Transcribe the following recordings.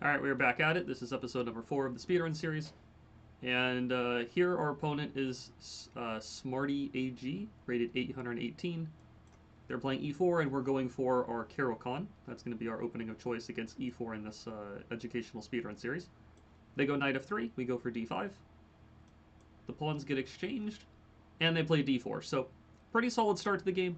Alright, we're back at it. This is episode number 4 of the Speedrun series. And here our opponent is Smarty AG, rated 818. They're playing e4, and we're going for our caro-kann. That's going to be our opening of choice against e4 in this educational speedrun series. They go knight f3, we go for d5. The pawns get exchanged, and they play d4. So, pretty solid start to the game.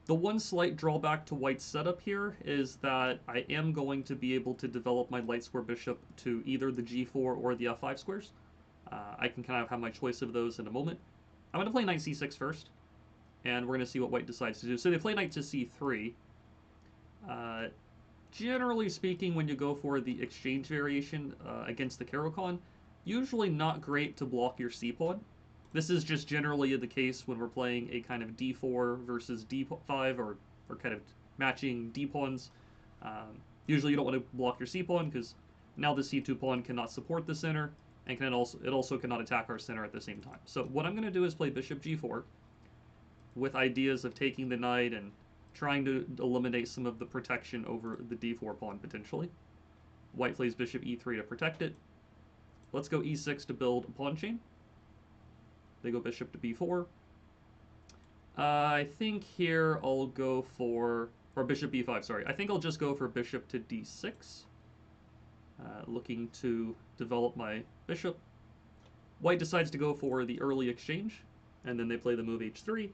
The one slight drawback to white's setup here is that I am going to be able to develop my light square bishop to either the g4 or the f5 squares. I can kind of have my choice of those in a moment. I'm going to play knight c6 first, and we're going to see what white decides to do. So they play knight to c3. Generally speaking, when you go for the exchange variation against the caro-kann, usually not great to block your c-pawn. This is just generally the case when we're playing a kind of d4 versus d5 or kind of matching d-pawns. Usually you don't want to block your c-pawn because now the c2 pawn cannot support the center and it also cannot attack our center at the same time. So what I'm going to do is play bishop g4 with ideas of taking the knight and trying to eliminate some of the protection over the d4 pawn potentially. White plays bishop e3 to protect it. Let's go e6 to build a pawn chain. They go bishop to b4. I think here I'll go for, or bishop b5, sorry. I think I'll just go for bishop to d6. Looking to develop my bishop. White decides to go for the early exchange, and then they play the move h3.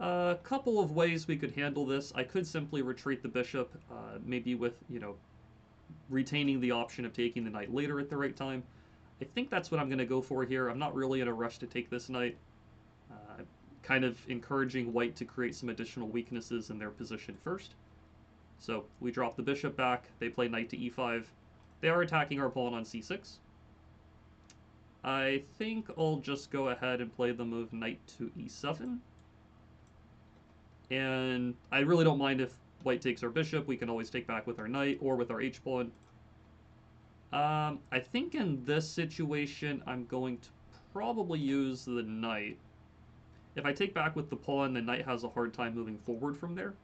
A couple of ways we could handle this. I could simply retreat the bishop, maybe with, retaining the option of taking the knight later at the right time. I think that's what I'm going to go for here. I'm not really in a rush to take this knight. Kind of encouraging white to create some additional weaknesses in their position first. So we drop the bishop back. They play knight to e5. They are attacking our pawn on c6. I think I'll just go ahead and play the move knight to e7. And I really don't mind if white takes our bishop. We can always take back with our knight or with our h-pawn. I think in this situation, I'm going to probably use the knight. If I take back with the pawn, the knight has a hard time moving forward from there.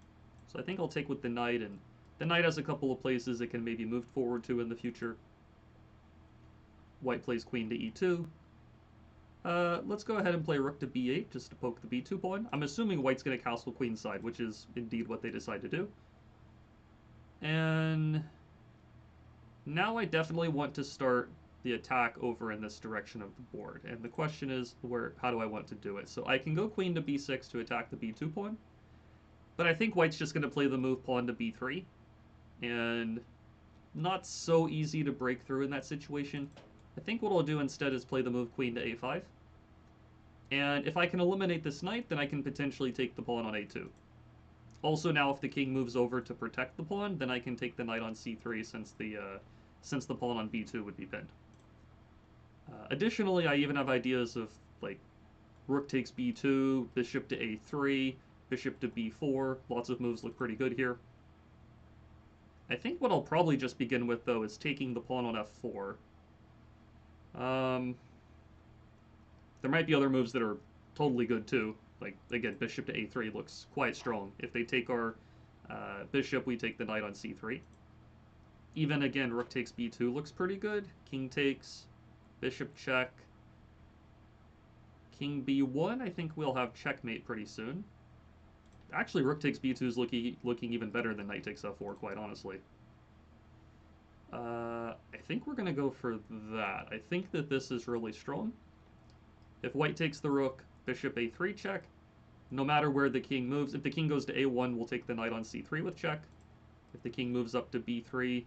So I think I'll take with the knight, and the knight has a couple of places it can maybe move forward to in the future. White plays queen to e2. Let's go ahead and play rook to b8 just to poke the b2 pawn. I'm assuming white's going to castle queenside, which is indeed what they decide to do. And now I definitely want to start the attack over in this direction of the board. And the question is, how do I want to do it? So I can go queen to b6 to attack the b2 pawn. But I think white's just going to play the move pawn to b3. And not so easy to break through in that situation. I think what I'll do instead is play the move queen to a5. And if I can eliminate this knight, then I can potentially take the pawn on a2. Also now if the king moves over to protect the pawn, then I can take the knight on c3 since the pawn on b2 would be pinned. Additionally, I even have ideas of like rook takes b2, bishop to a3, bishop to b4. Lots of moves look pretty good here. I think what I'll probably just begin with, though, is taking the pawn on f4. There might be other moves that are totally good, too. Like, again, bishop to a3 looks quite strong. If they take our bishop, we take the knight on c3. Even, again, rook takes b2 looks pretty good. King takes, bishop check. King b1, I think we'll have checkmate pretty soon. Actually, rook takes b2 is looking even better than knight takes f4, quite honestly. I think we're going to go for that. I think that this is really strong. If white takes the rook, bishop a3 check. No matter where the king moves, if the king goes to a1, we'll take the knight on c3 with check. If the king moves up to b3,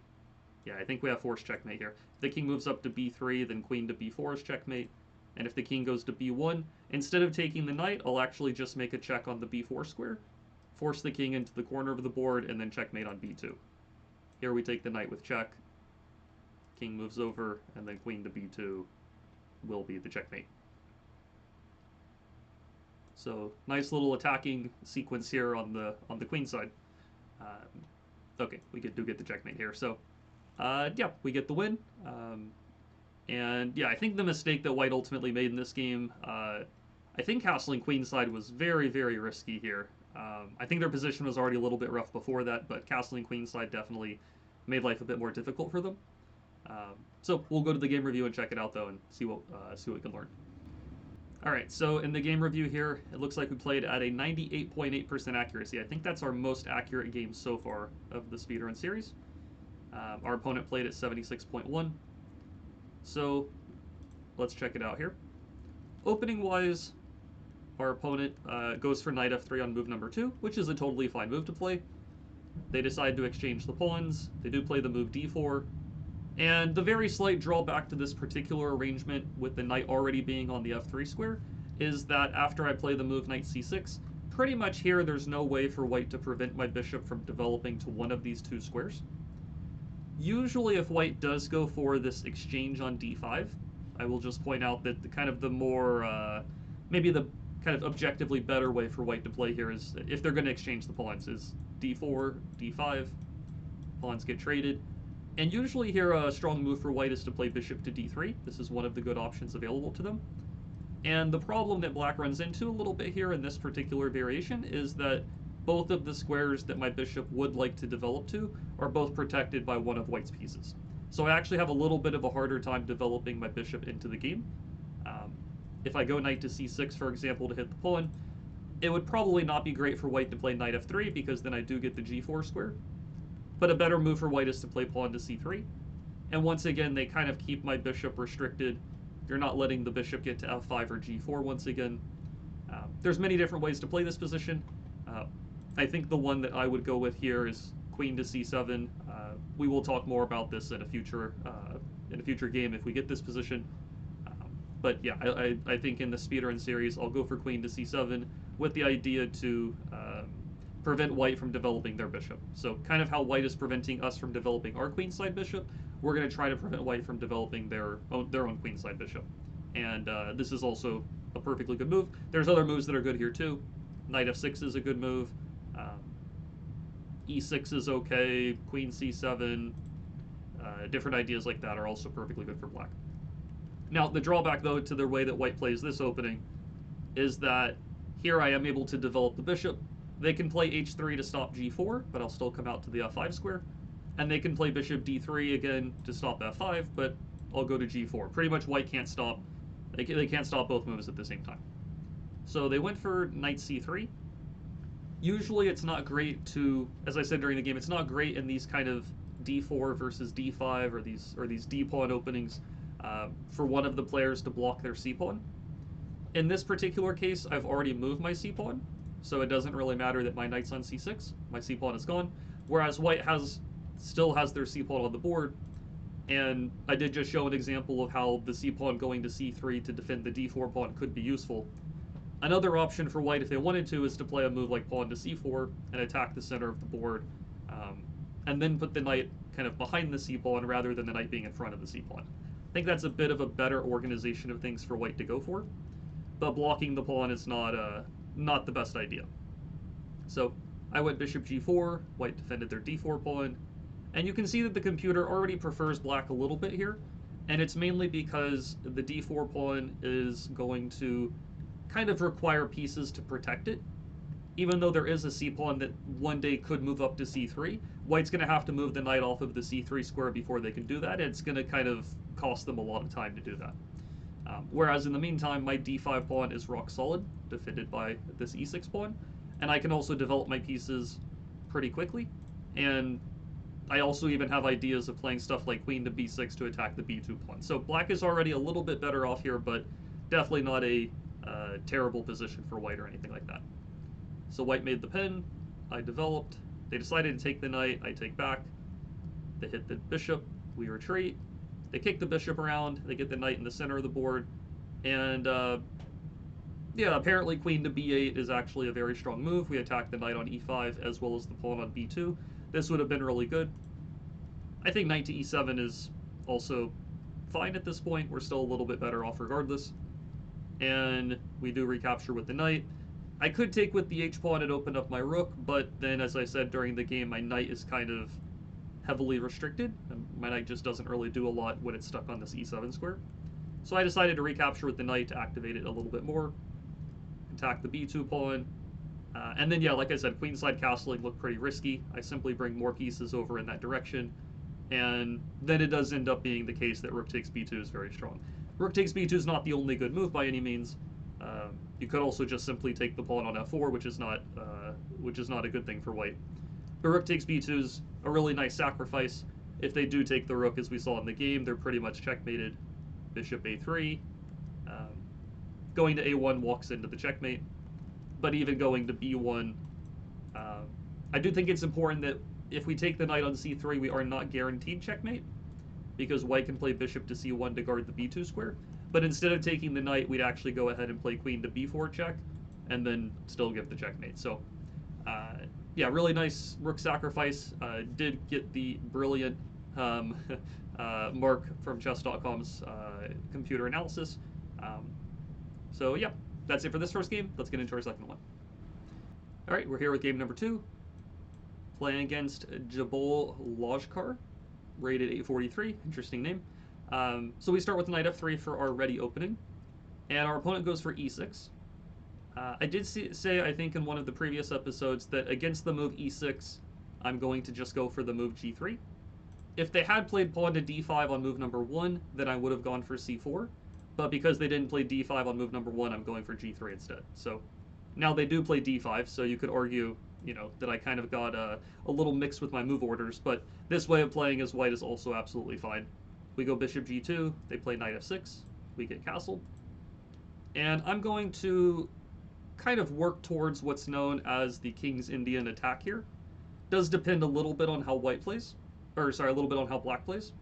yeah, I think we have forced checkmate here. If the king moves up to b3, then queen to b4 is checkmate. And if the king goes to b1, instead of taking the knight, I'll actually just make a check on the b4 square, force the king into the corner of the board, and then checkmate on b2. Here we take the knight with check. King moves over, and then queen to b2 will be the checkmate. So nice little attacking sequence here on the queen side. Okay, we do get the checkmate here. So yeah, we get the win. And yeah, I think the mistake that white ultimately made in this game, I think castling queenside was very, very risky here. I think their position was already a little bit rough before that, but castling queenside definitely made life a bit more difficult for them. So we'll go to the game review and check it out though, and see what we can learn. All right, so in the game review here, it looks like we played at a 98.8% accuracy. I think that's our most accurate game so far of the speedrun series. Our opponent played at 76.1. So let's check it out here. Opening wise, our opponent goes for knight f3 on move number 2, which is a totally fine move to play. They decide to exchange the pawns. They do play the move d4. And the very slight drawback to this particular arrangement, with the knight already being on the f3 square, is that after I play the move knight c6, pretty much here there's no way for white to prevent my bishop from developing to one of these two squares. Usually if white does go for this exchange on d5, I will just point out that the more, maybe the kind of objectively better way for white to play here is, if they're going to exchange the pawns, is d4, d5, pawns get traded. And usually here a strong move for white is to play bishop to d3. This is one of the good options available to them. And the problem that black runs into a little bit here in this particular variation is that both of the squares that my bishop would like to develop to are both protected by one of white's pieces. So I actually have a little bit of a harder time developing my bishop into the game. If I go knight to c6, for example, to hit the pawn, it would probably not be great for white to play knight f3, because then I do get the g4 square. But a better move for white is to play pawn to c3. And once again, they kind of keep my bishop restricted. You're not letting the bishop get to f5 or g4 once again. There's many different ways to play this position. I think the one that I would go with here is queen to c7. We will talk more about this in a future game if we get this position. But yeah, I think in the speedrun series, I'll go for queen to c7 with the idea to prevent white from developing their bishop. So kind of how white is preventing us from developing our queenside bishop, we're going to try to prevent white from developing their own queenside bishop. And this is also a perfectly good move. There's other moves that are good here too. Knight f6 is a good move. E6 is okay. Queen c7. Different ideas like that are also perfectly good for black. Now, the drawback, though, to the way that white plays this opening is that here I am able to develop the bishop. They can play h3 to stop g4, but I'll still come out to the f5 square. And they can play bishop d3 again to stop f5, but I'll go to g4. Pretty much white can't stop. They can't stop both moves at the same time. So they went for knight c3. Usually it's not great to, as I said during the game, it's not great in these kind of d4 versus d5 or these d-pawn openings for one of the players to block their c-pawn. In this particular case, I've already moved my c-pawn, so it doesn't really matter that my knight's on c6. My c-pawn is gone, whereas white still has their c-pawn on the board, and I did just show an example of how the c-pawn going to c3 to defend the d4 pawn could be useful. Another option for white, if they wanted to, is to play a move like pawn to c4 and attack the center of the board, and then put the knight kind of behind the c-pawn rather than the knight being in front of the c-pawn. I think that's a bit of a better organization of things for white to go for, but blocking the pawn is not the best idea. So I went bishop g4, white defended their d4 pawn, and you can see that the computer already prefers black a little bit here, and it's mainly because the d4 pawn is going to kind of require pieces to protect it. Even though there is a c-pawn that one day could move up to c3, white's going to have to move the knight off of the c3 square before they can do that. It's going to kind of cost them a lot of time to do that. Whereas in the meantime, my d5 pawn is rock solid, defended by this e6 pawn, and I can also develop my pieces pretty quickly. And I also even have ideas of playing stuff like queen to b6 to attack the b2 pawn. So black is already a little bit better off here, but definitely not a terrible position for white or anything like that. So white made the pin, I developed, they decided to take the knight, I take back, they hit the bishop, we retreat, they kick the bishop around, they get the knight in the center of the board, and yeah, apparently queen to b8 is actually a very strong move. We attack the knight on e5 as well as the pawn on b2. This would have been really good. I think knight to e7 is also fine at this point. We're still a little bit better off regardless. And we do recapture with the knight. I could take with the h-pawn and open up my rook, but then, as I said during the game, my knight is kind of heavily restricted, and my knight just doesn't really do a lot when it's stuck on this e7 square. So I decided to recapture with the knight to activate it a little bit more, attack the b2 pawn, and then, yeah, like I said, queenside castling looked pretty risky. I simply bring more pieces over in that direction, And then it does end up being the case that rook takes b2 is very strong. Rook takes b2 is not the only good move by any means. You could also just simply take the pawn on f4, which is not a good thing for white. But rook takes b2 is a really nice sacrifice. If they do take the rook, as we saw in the game, they're pretty much checkmated. Bishop a3. Um, going to a1 walks into the checkmate. But even going to b1, I do think it's important that if we take the knight on c3, we are not guaranteed checkmate, because white can play bishop to c1 to guard the b2 square. But instead of taking the knight, we'd actually go ahead and play queen to b4 check, and then still give the checkmate. So, yeah, really nice rook sacrifice. Did get the brilliant mark from chess.com's computer analysis. So, yeah, that's it for this first game. Let's get into our second one. All right, we're here with game number 2, playing against Jabol Lajkar, rated 843. Interesting name. So we start with knight f3 for our ready opening, and our opponent goes for e6. I did say, I think in one of the previous episodes, that against the move e6, I'm going to just go for the move g3. If they had played pawn to d5 on move number 1, then I would have gone for c4. But because they didn't play d5 on move number 1, I'm going for g3 instead. So now they do play d5, so you could argue, that I kind of got a little mixed with my move orders. But this way of playing as white is also absolutely fine. We go bishop g2, they play knight f6, we get castled. And I'm going to kind of work towards what's known as the King's Indian attack here. Does depend a little bit on how white plays, or sorry, a little bit on how black plays.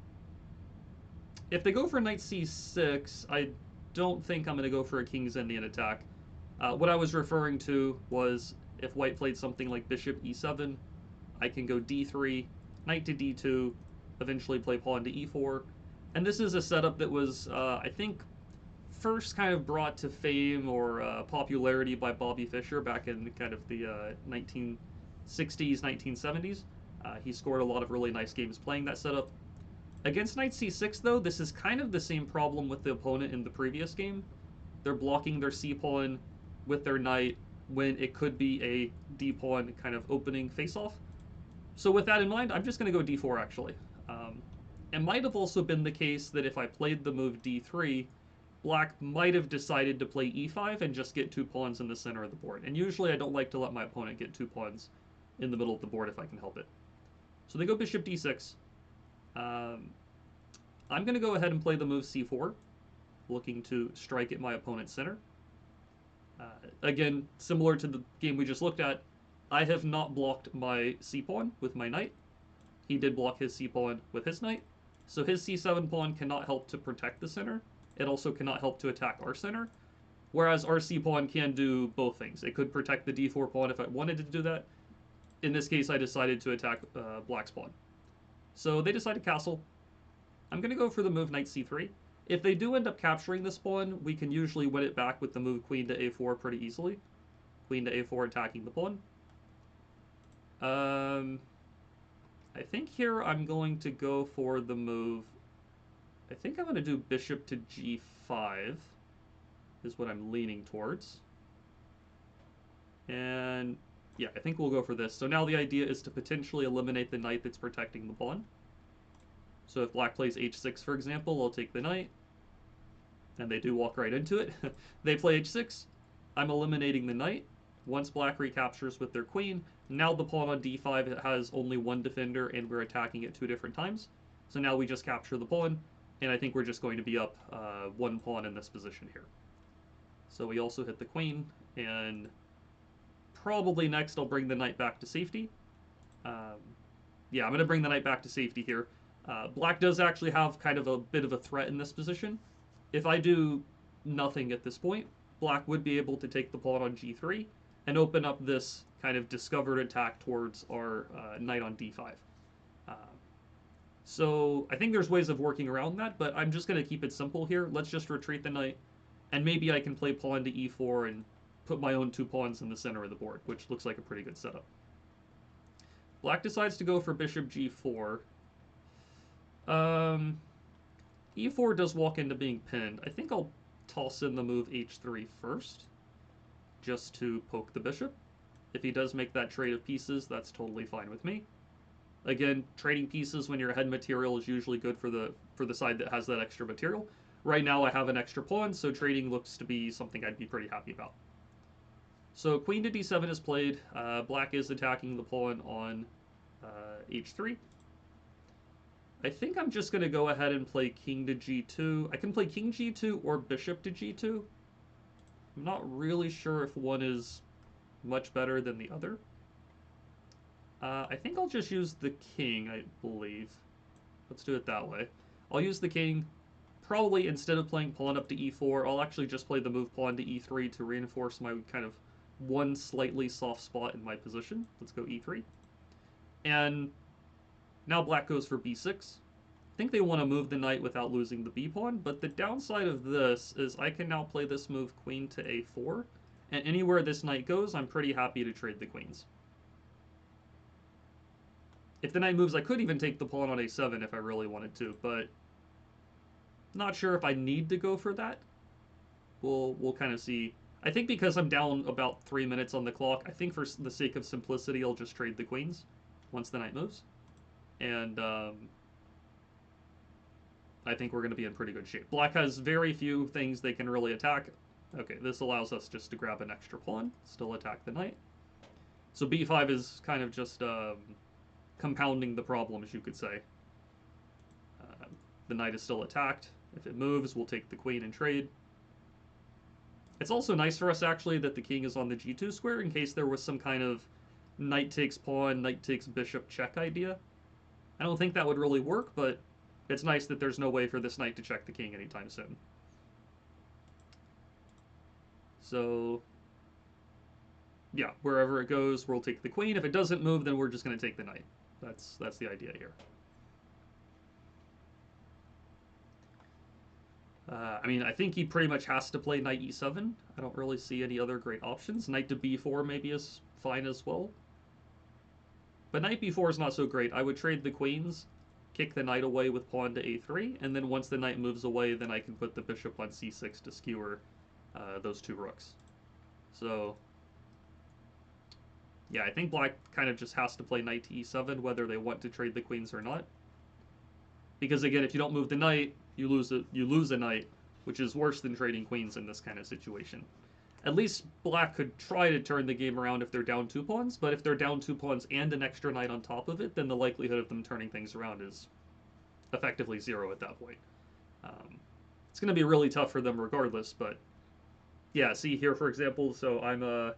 If they go for knight c6, I don't think I'm going to go for a King's Indian attack. What I was referring to was if white played something like bishop e7, I can go d3, knight to d2, eventually play pawn to e4. And this is a setup that was, I think, first kind of brought to fame or popularity by Bobby Fischer back in kind of the 1960s, 1970s. He scored a lot of really nice games playing that setup. Against knight c6, though, this is kind of the same problem with the opponent in the previous game. They're blocking their c-pawn with their knight when it could be a d-pawn kind of opening face-off. So with that in mind, I'm just going to go d4, actually. It might have also been the case that if I played the move d3, black might have decided to play e5 and just get 2 pawns in the center of the board. And usually I don't like to let my opponent get 2 pawns in the middle of the board if I can help it. So they go bishop d6. I'm going to go ahead and play the move c4, looking to strike at my opponent's center. Again, similar to the game we just looked at, I have not blocked my c-pawn with my knight. He did block his c-pawn with his knight, so his c7 pawn cannot help to protect the center. It also cannot help to attack our center, whereas our c-pawn can do both things. It could protect the d4 pawn if I wanted to do that. In this case, I decided to attack black's pawn. So they decide to castle. I'm going to go for the move knight c3. If they do end up capturing this pawn, we can usually win it back with the move queen to a4 pretty easily. Queen to a4 attacking the pawn. I think here I'm going to go for the move. I think I'm going to do bishop to g5 is what I'm leaning towards. And yeah, I think we'll go for this. So now the idea is to potentially eliminate the knight that's protecting the pawn. So if black plays h6, for example, I'll take the knight. And they do walk right into it. They play h6. I'm eliminating the knight. Once black recaptures with their queen, now the pawn on d5 has only one defender, and we're attacking it 2 different times. So now we just capture the pawn, and I think we're just going to be up 1 pawn in this position here. So we also hit the queen, and probably next I'll bring the knight back to safety. Yeah, I'm going to bring the knight back to safety here. Black does actually have kind of a bit of a threat in this position. If I do nothing at this point, black would be able to take the pawn on g3 and open up this kind of discovered attack towards our knight on d5. So I think there's ways of working around that, but I'm just going to keep it simple here. Let's just retreat the knight, and maybe I can play pawn to e4 and put my own 2 pawns in the center of the board, which looks like a pretty good setup. Black decides to go for bishop g4. E4 does walk into being pinned. I think I'll toss in the move h3 first, just to poke the bishop. If he does make that trade of pieces, that's totally fine with me. Again, trading pieces when you're ahead material is usually good for the side that has that extra material. Right now I have an extra pawn, so trading looks to be something I'd be pretty happy about. So queen to d7 is played. Black is attacking the pawn on h3. I think I'm just going to go ahead and play king to g2. I can play king g2 or bishop to g2. I'm not really sure if one is much better than the other. I think I'll just use the king, I believe. Let's do it that way. I'll use the king. Probably instead of playing pawn up to e4, I'll actually just play the move pawn to e3 to reinforce my kind of one slightly soft spot in my position. Let's go e3. And now black goes for b6. I think they want to move the knight without losing the b pawn, but the downside of this is I can now play this move queen to a4, and anywhere this knight goes, I'm pretty happy to trade the queens. If the knight moves, I could even take the pawn on a7 if I really wanted to, but not sure if I need to go for that. We'll kind of see. I think because I'm down about 3 minutes on the clock, I think for the sake of simplicity, I'll just trade the queens once the knight moves. And I think we're going to be in pretty good shape. Black has very few things they can really attack. Okay, this allows us just to grab an extra pawn, still attack the knight. So b5 is kind of just compounding the problems, you could say. The knight is still attacked. If it moves, we'll take the queen and trade. It's also nice for us, actually, that the king is on the g2 square in case there was some kind of knight takes pawn, knight takes bishop check idea. I don't think that would really work, but it's nice that there's no way for this knight to check the king anytime soon. So, yeah, wherever it goes, we'll take the queen. If it doesn't move, then we're just going to take the knight. That's the idea here. I mean, I think he pretty much has to play knight e7. I don't really see any other great options. Knight to b4 maybe is fine as well. But knight b4 is not so great. I would trade the queens, kick the knight away with pawn to a3, and then once the knight moves away, then I can put the bishop on c6 to skewer those two rooks. So, yeah, I think black kind of just has to play knight to e7, whether they want to trade the queens or not. Because again, if you don't move the knight, you lose a knight, which is worse than trading queens in this kind of situation. At least black could try to turn the game around if they're down 2 pawns, but if they're down 2 pawns and an extra knight on top of it, then the likelihood of them turning things around is effectively 0 at that point. It's going to be really tough for them regardless, but yeah, see here, for example, so I'm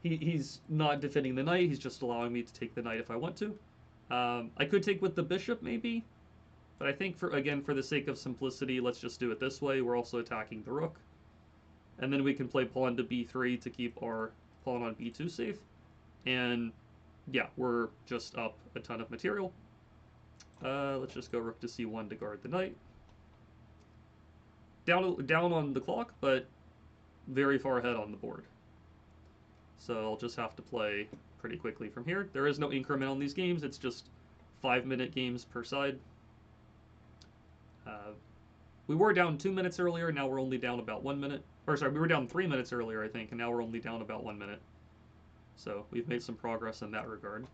he's not defending the knight, he's just allowing me to take the knight if I want to. I could take with the bishop maybe, but I think, for the sake of simplicity, let's just do it this way. We're also attacking the rook. And then we can play pawn to b3 to keep our pawn on b2 safe. And yeah, we're just up a ton of material. Let's just go rook to c1 to guard the knight. Down on the clock, but very far ahead on the board. So I'll just have to play pretty quickly from here. There is no increment on these games. It's just 5-minute games per side. We were down 2 minutes earlier, now we're only down about 1 minute. Or sorry, we were down 3 minutes earlier, I think, and now we're only down about 1 minute. So we've made some progress in that regard.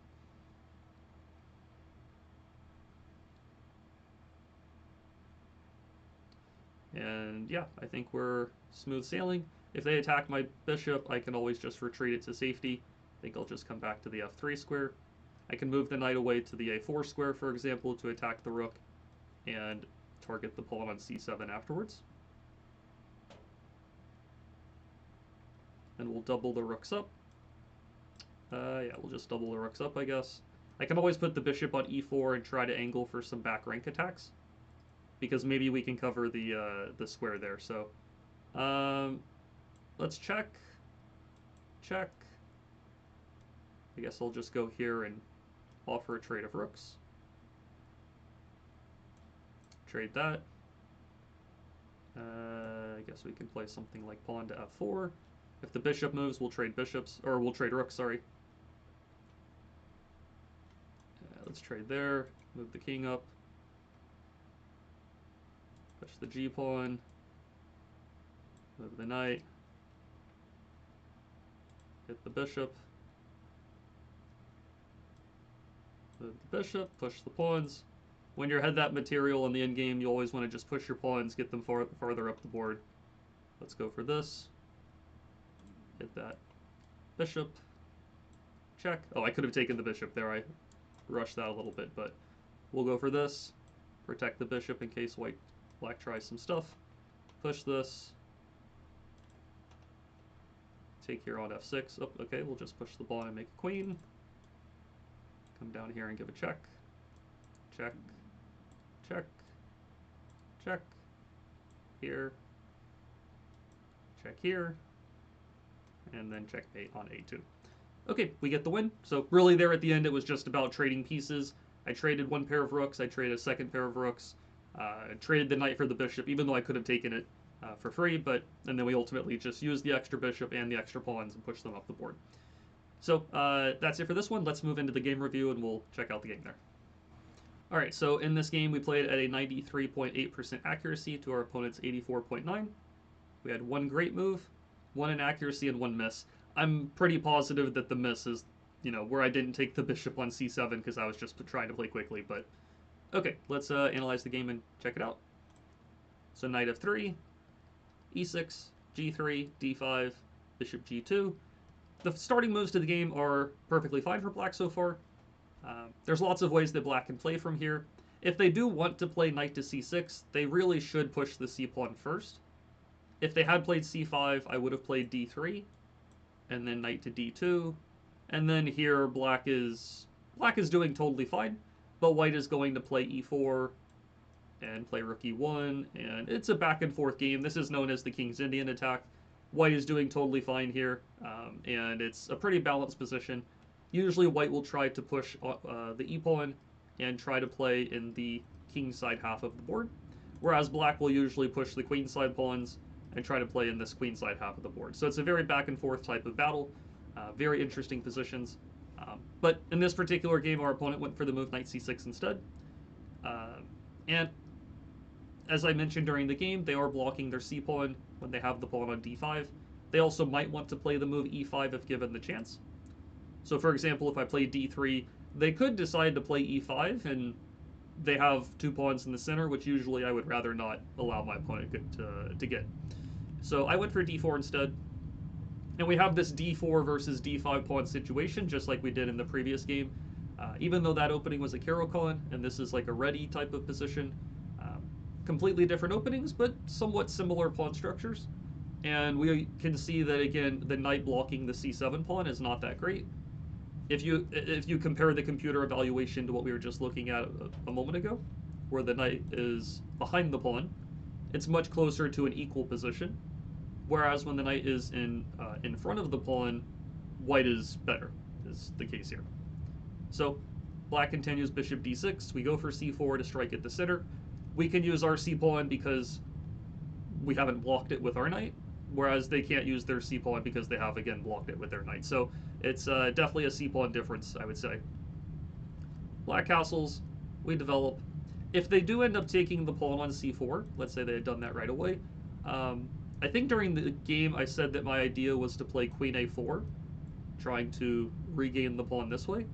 And yeah, I think we're smooth sailing. If they attack my bishop, I can always just retreat it to safety. I think I'll just come back to the f3 square. I can move the knight away to the a4 square, for example, to attack the rook and target the pawn on c7 afterwards. And we'll double the rooks up. Yeah, we'll just double the rooks up, I guess. I can always put the bishop on e4 and try to angle for some back rank attacks, because maybe we can cover the square there. So let's check. Check. I guess I'll just go here and offer a trade of rooks. Trade that. I guess we can play something like pawn to f4. If the bishop moves, we'll trade bishops, or we'll trade rooks, sorry. Let's trade there, move the king up. Push the g-pawn. Move the knight. Hit the bishop. Move the bishop, push the pawns. When you're ahead that material in the endgame, you always want to just push your pawns, get them farther up the board. Let's go for this. Hit that bishop. Check. Oh, I could have taken the bishop there. I rushed that a little bit, but we'll go for this. Protect the bishop in case black tries some stuff. Push this. Take here on f6. Oh, okay, we'll just push the pawn and make a queen. Come down here and give a check. Check. Check. Check. Here. Check here. And then checkmate on a2. Okay, we get the win. So really there at the end it was just about trading pieces. I traded one pair of rooks, I traded a second pair of rooks, traded the knight for the bishop, even though I could have taken it for free, and then we ultimately just used the extra bishop and the extra pawns and pushed them up the board. So that's it for this one. Let's move into the game review and we'll check out the game there. Alright, so in this game we played at a 93.8% accuracy to our opponent's 84.9. We had one great move, one inaccuracy, and one miss. I'm pretty positive that the miss is, where I didn't take the bishop on c7 because I was just trying to play quickly, but okay, let's analyze the game and check it out. So knight f3, e6, g3, d5, bishop g2. The starting moves to the game are perfectly fine for black so far. There's lots of ways that black can play from here. If they do want to play knight to c6, they really should push the c-pawn first. If they had played c5, I would have played d3, and then knight to d2, and then here black is doing totally fine, but white is going to play e4 and play rook e1, and it's a back and forth game. This is known as the King's Indian attack. White is doing totally fine here, and it's a pretty balanced position. Usually white will try to push the e-pawn and try to play in the king side half of the board, whereas black will usually push the queen side pawns and try to play in this queen side half of the board. So it's a very back and forth type of battle, very interesting positions. But in this particular game, our opponent went for the move knight c6 instead. And as I mentioned during the game, they are blocking their c-pawn when they have the pawn on d5. They also might want to play the move e5 if given the chance. So for example, if I play d3, they could decide to play e5, and they have two pawns in the center, which usually I would rather not allow my opponent to get. So I went for d4 instead, and we have this d4 versus d5 pawn situation, just like we did in the previous game. Even though that opening was a caro-kann, and this is like a ready type of position, completely different openings, but somewhat similar pawn structures. And we can see that, again, the knight blocking the c7 pawn is not that great. If you compare the computer evaluation to what we were just looking at a moment ago, where the knight is behind the pawn, it's much closer to an equal position. Whereas when the knight is in front of the pawn, white is better, is the case here. So black continues bishop d6. We go for c4 to strike at the center. We can use our c-pawn because we haven't blocked it with our knight, whereas they can't use their c-pawn because they have, again, blocked it with their knight. So it's definitely a c-pawn difference, I would say. Black castles, we develop. If they do end up taking the pawn on c4, let's say they had done that right away, I think during the game I said that my idea was to play queen a4, trying to regain the pawn this way.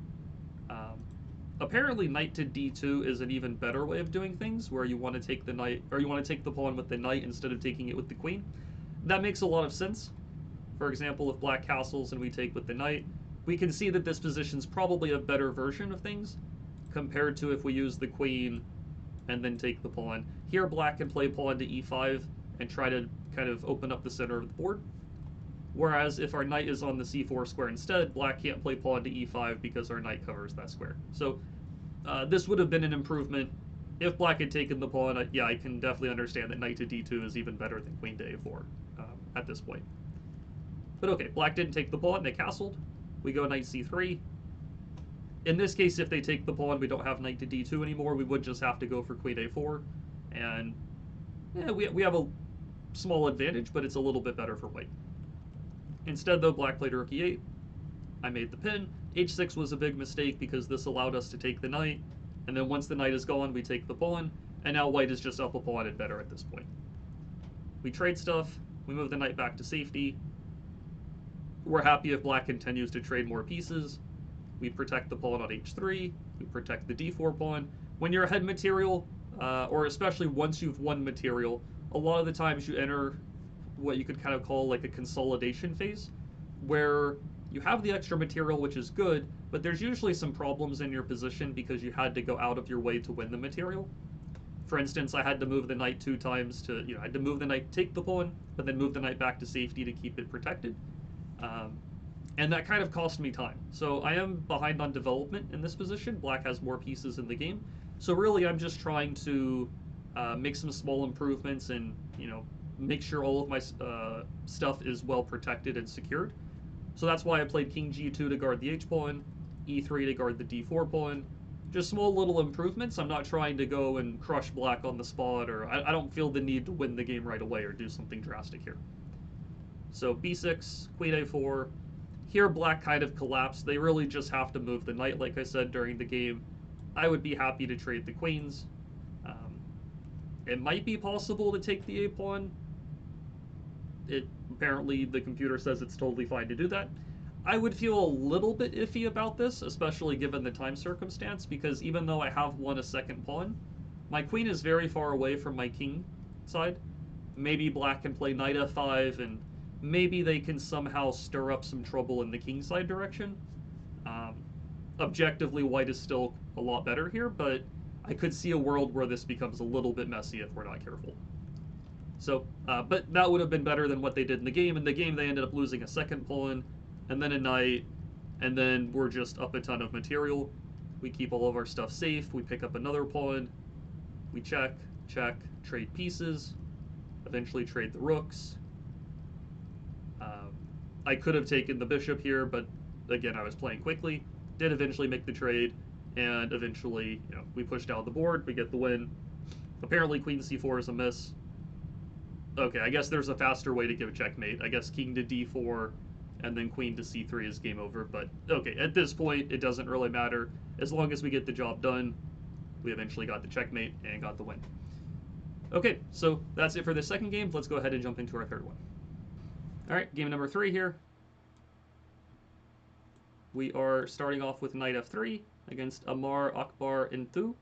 Apparently knight to d2 is an even better way of doing things, where you want to take the knight, or you want to take the pawn with the knight instead of taking it with the queen. That makes a lot of sense. For example, if black castles and we take with the knight, we can see that this position's probably a better version of things compared to if we use the queen and then take the pawn. Here black can play pawn to e5 and try to kind of open up the center of the board. Whereas if our knight is on the c4 square instead, black can't play pawn to e5 because our knight covers that square. So this would have been an improvement. If black had taken the pawn, yeah, I can definitely understand that knight to d2 is even better than queen to a4 at this point. But okay, black didn't take the pawn, they castled. We go knight c3. In this case, if they take the pawn, we don't have knight to d2 anymore. We would just have to go for queen a4. And yeah, we have a small advantage, but it's a little bit better for white. Instead, though, black played rook e8. I made the pin. h6 was a big mistake because this allowed us to take the knight. And then once the knight is gone, we take the pawn. And now white is just up a pawn and better at this point. We trade stuff. We move the knight back to safety. We're happy if black continues to trade more pieces. We protect the pawn on h3. We protect the d4 pawn. When you're ahead material, or especially once you've won material, a lot of the times you enter what you could kind of call like a consolidation phase, where you have the extra material, which is good, but there's usually some problems in your position because you had to go out of your way to win the material. For instance, I had to move the knight 2 times I had to move the knight, take the pawn, but then move the knight back to safety to keep it protected. And that kind of cost me time. So I am behind on development in this position. Black has more pieces in the game. So really, I'm just trying to make some small improvements and, make sure all of my stuff is well protected and secured. So that's why I played king g2 to guard the h-pawn, e3 to guard the d4 pawn. Just small little improvements. I'm not trying to go and crush black on the spot, or I don't feel the need to win the game right away or do something drastic here. So b6, queen a4. Here black kind of collapsed. They really just have to move the knight, like I said during the game. I would be happy to trade the queens. It might be possible to take the a-pawn. Apparently the computer says it's totally fine to do that. I would feel a little bit iffy about this, especially given the time circumstance, because even though I have won a second pawn, my queen is very far away from my king side. Maybe black can play knight f5, and maybe they can somehow stir up some trouble in the king side direction. Objectively, white is still a lot better here, but I could see a world where this becomes a little bit messy if we're not careful. So, but that would have been better than what they did in the game. In the game, they ended up losing a second pawn, and then a knight, and then we're just up a ton of material. We keep all of our stuff safe. We pick up another pawn. We check, trade pieces, eventually trade the rooks. I could have taken the bishop here, but again, I was playing quickly. Did eventually make the trade, and eventually, we push down the board. We get the win. Apparently, queen c4 is a miss. Okay, I guess there's a faster way to give checkmate. I guess king to d4, and then queen to c3 is game over. But okay, at this point, it doesn't really matter. As long as we get the job done, we eventually got the checkmate and got the win. Okay, so that's it for this second game. Let's go ahead and jump into our third one. All right, game number 3 here. We are starting off with knight f3 against Amar Akbar Inthu.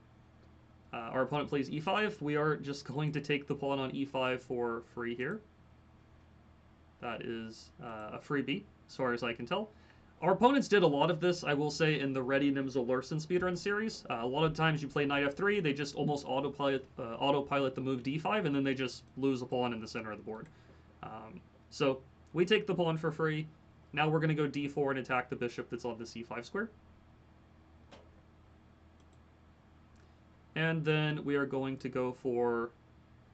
Our opponent plays e5. We are just going to take the pawn on e5 for free here. That is a freebie, as far as I can tell. Our opponents did a lot of this, I will say, in the Ready Nimzo Larsen speedrun series. A lot of times you play knight f3, they just almost autopilot the move d5, and then they just lose a pawn in the center of the board. So we take the pawn for free. Now we're going to go d4 and attack the bishop that's on the c5 square. And then we are going to go for,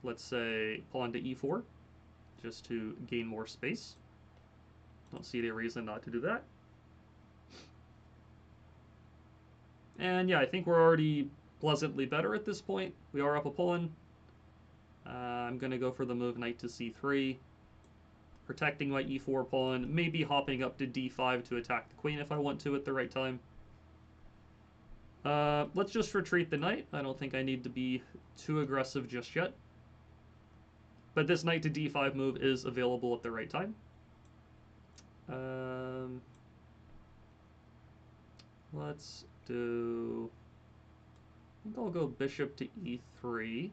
let's say, pawn to e4, just to gain more space. Don't see any reason not to do that. And yeah, I think we're already pleasantly better at this point. We are up a pawn. I'm going to go for the move knight to c3, protecting my e4 pawn, maybe hopping up to d5 to attack the queen if I want to at the right time. Let's just retreat the knight. I don't think I need to be too aggressive just yet. But this knight to d5 move is available at the right time. Let's do... I think I'll go bishop to e3.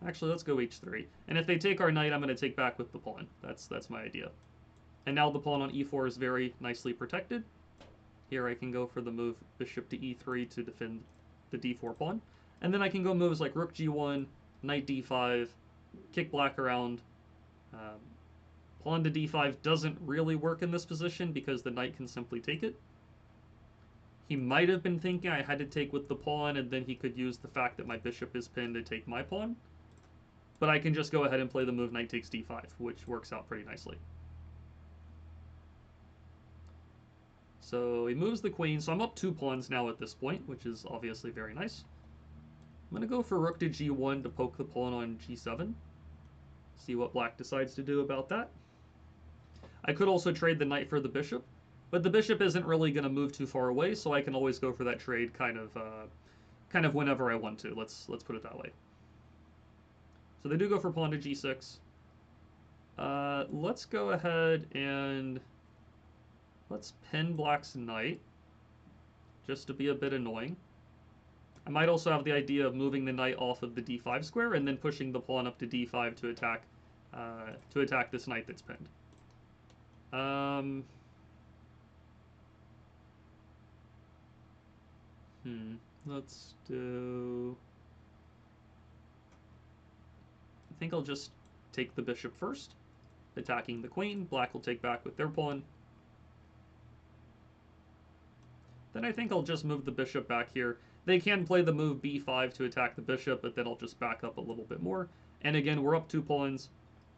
Actually, let's go h3. And if they take our knight, I'm going to take back with the pawn. That's my idea. And now the pawn on e4 is very nicely protected. Here I can go for the move bishop to e3 to defend the d4 pawn. And then I can go moves like rook g1, knight d5, kick black around. Pawn to d5 doesn't really work in this position because the knight can simply take it. He might have been thinking I had to take with the pawn, and then he could use the fact that my bishop is pinned to take my pawn. But I can just go ahead and play the move knight takes d5, which works out pretty nicely. So he moves the queen, so I'm up 2 pawns now at this point, which is obviously very nice. I'm going to go for rook to g1 to poke the pawn on g7. See what black decides to do about that. I could also trade the knight for the bishop, but the bishop isn't really going to move too far away, so I can always go for that trade kind of whenever I want to. Let's put it that way. So they do go for pawn to g6. Let's go ahead and... Let's pin black's knight, just to be a bit annoying. I might also have the idea of moving the knight off of the d5 square and then pushing the pawn up to d5 to attack this knight that's pinned. Let's do... I think I'll just take the bishop first, attacking the queen. Black will take back with their pawn. Then I think I'll just move the bishop back here. They can play the move b5 to attack the bishop, but then I'll just back up a little bit more. And again, we're up 2 pawns.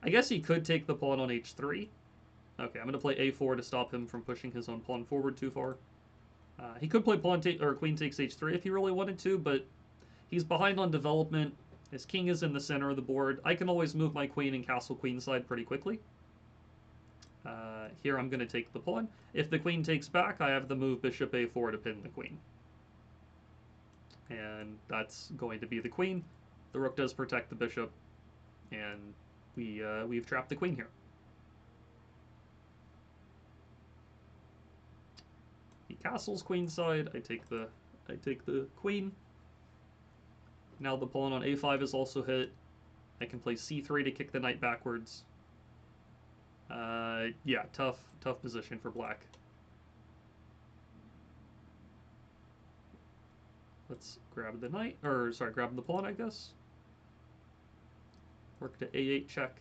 I guess he could take the pawn on h3. Okay, I'm going to play a4 to stop him from pushing his own pawn forward too far. He could play queen takes h3 if he really wanted to, but he's behind on development. His king is in the center of the board. I can always move my queen and castle queenside pretty quickly. Here I'm going to take the pawn. If the queen takes back, I have the move bishop a4 to pin the queen. And that's going to be the queen. The rook does protect the bishop, and we've trapped the queen here. He castles queenside. I take the queen. Now the pawn on a5 is also hit. I can play c3 to kick the knight backwards. Yeah, tough position for black. Let's grab the knight, or sorry, grab the pawn, I guess. Work to a8 check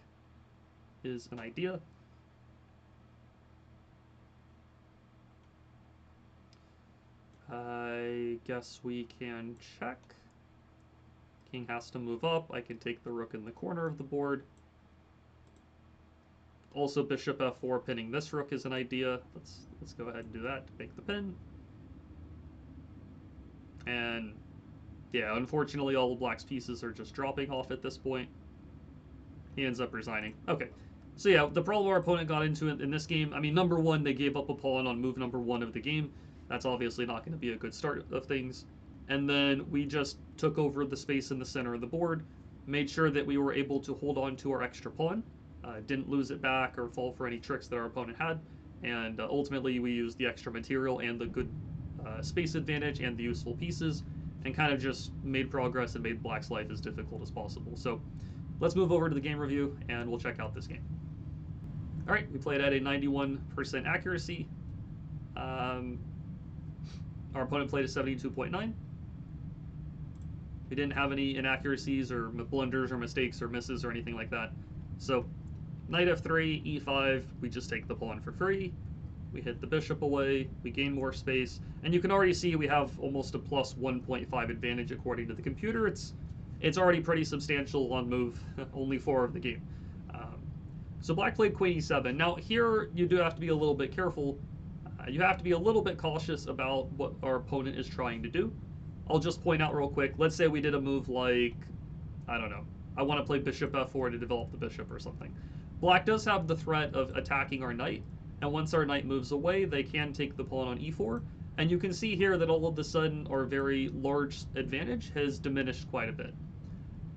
is an idea. I guess we can check. King has to move up. I can take the rook in the corner of the board. Also, bishop f4 pinning this rook is an idea. Let's go ahead and do that to make the pin. And yeah, unfortunately, all of black's pieces are just dropping off at this point. He ends up resigning. Okay, so yeah, the problem our opponent got into in this game, I mean, number one, they gave up a pawn on move number 1 of the game. That's obviously not going to be a good start of things. And then we just took over the space in the center of the board, made sure that we were able to hold on to our extra pawn, didn't lose it back or fall for any tricks that our opponent had, and ultimately we used the extra material and the good space advantage and the useful pieces, and kind of just made progress and made black's life as difficult as possible. So let's move over to the game review and we'll check out this game. All right, we played at a 91% accuracy. Our opponent played a 72.9. We didn't have any inaccuracies or blunders or mistakes or misses or anything like that. So knight f3, e5, we just take the pawn for free. We hit the bishop away, we gain more space, and you can already see we have almost a plus 1.5 advantage according to the computer. It's already pretty substantial on move only 4 of the game. So black played queen e7. Now here you do have to be a little bit careful. You have to be a little bit cautious about what our opponent is trying to do. I'll just point out real quick, let's say we did a move like, I don't know, I want to play bishop f4 to develop the bishop or something. Black does have the threat of attacking our knight, and once our knight moves away, they can take the pawn on e4, and you can see here that all of a sudden our very large advantage has diminished quite a bit.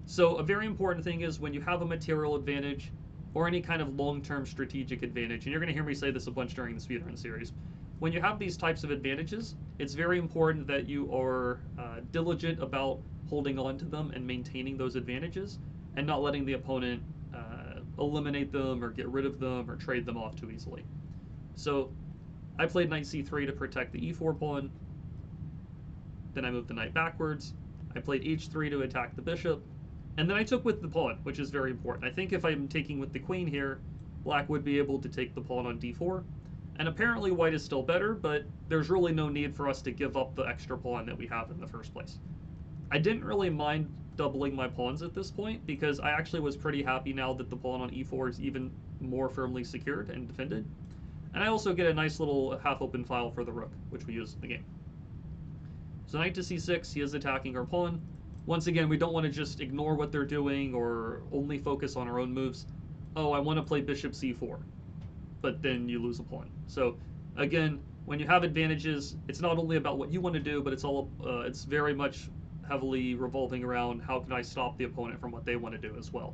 So a very important thing is when you have a material advantage, or any kind of long-term strategic advantage, and you're going to hear me say this a bunch during the Speedrun series, when you have these types of advantages, it's very important that you are diligent about holding on to them and maintaining those advantages, and not letting the opponent eliminate them or get rid of them or trade them off too easily. So I played knight c3 to protect the e4 pawn. Then I moved the knight backwards. I played h3 to attack the bishop. And then I took with the pawn, which is very important. I think if I'm taking with the queen here, black would be able to take the pawn on d4. And apparently white is still better, but there's really no need for us to give up the extra pawn that we have in the first place. I didn't really mind doubling my pawns at this point, because I actually was pretty happy now that the pawn on e4 is even more firmly secured and defended. And I also get a nice little half-open file for the rook, which we use in the game. So knight to c6, he is attacking our pawn. Once again, we don't want to just ignore what they're doing or only focus on our own moves. Oh, I want to play bishop c4, but then you lose a pawn. So again, when you have advantages, it's not only about what you want to do, but it's very much heavily revolving around how can I stop the opponent from what they want to do as well.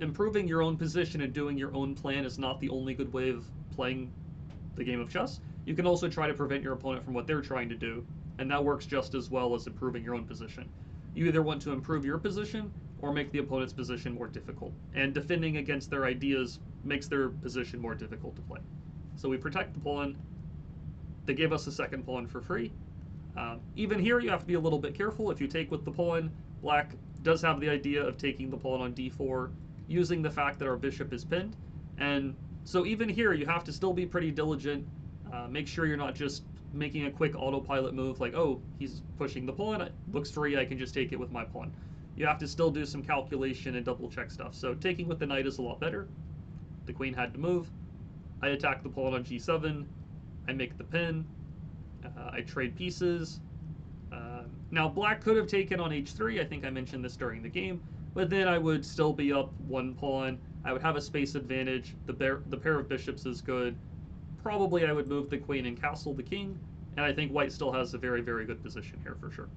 Improving your own position and doing your own plan is not the only good way of playing the game of chess, you can also try to prevent your opponent from what they're trying to do, and that works just as well as improving your own position. You either want to improve your position or make the opponent's position more difficult, and defending against their ideas makes their position more difficult to play. So we protect the pawn. They gave us a second pawn for free. Even here, you have to be a little bit careful. If you take with the pawn, black does have the idea of taking the pawn on d4, using the fact that our bishop is pinned. And so even here, you have to still be pretty diligent. Make sure you're not just making a quick autopilot move like, oh, he's pushing the pawn, it looks free, I can just take it with my pawn. You have to still do some calculation and double check stuff. So taking with the knight is a lot better. The queen had to move. I attack the pawn on g7. I make the pin. I trade pieces. Now black could have taken on h3. I think I mentioned this during the game, but then I would still be up one pawn. I would have a space advantage. The pair of bishops is good. Probably I would move the queen and castle the king, and I think white still has a very, very good position here for sure.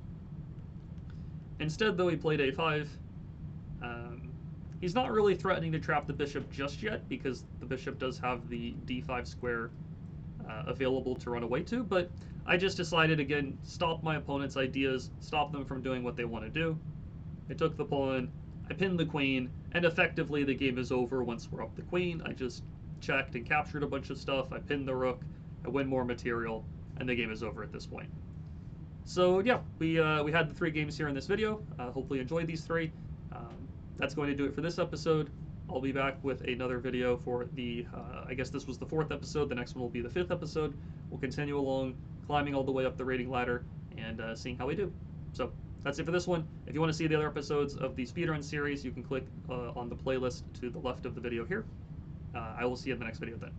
Instead, though, he played a5. He's not really threatening to trap the bishop just yet, because the bishop does have the d5 square available to run away to, but I just decided, again, stop my opponent's ideas, stop them from doing what they want to do. I took the pawn, I pinned the queen, and effectively the game is over once we're up the queen. I just checked and captured a bunch of stuff, I pinned the rook, I win more material, and the game is over at this point. So yeah, we had the 3 games here in this video. Hopefully you enjoyed these 3. That's going to do it for this episode. I'll be back with another video for the, I guess this was the 4th episode, the next one will be the 5th episode. We'll continue along, climbing all the way up the rating ladder, and seeing how we do. So that's it for this one. If you want to see the other episodes of the Speedrun series, you can click on the playlist to the left of the video here. I will see you in the next video then.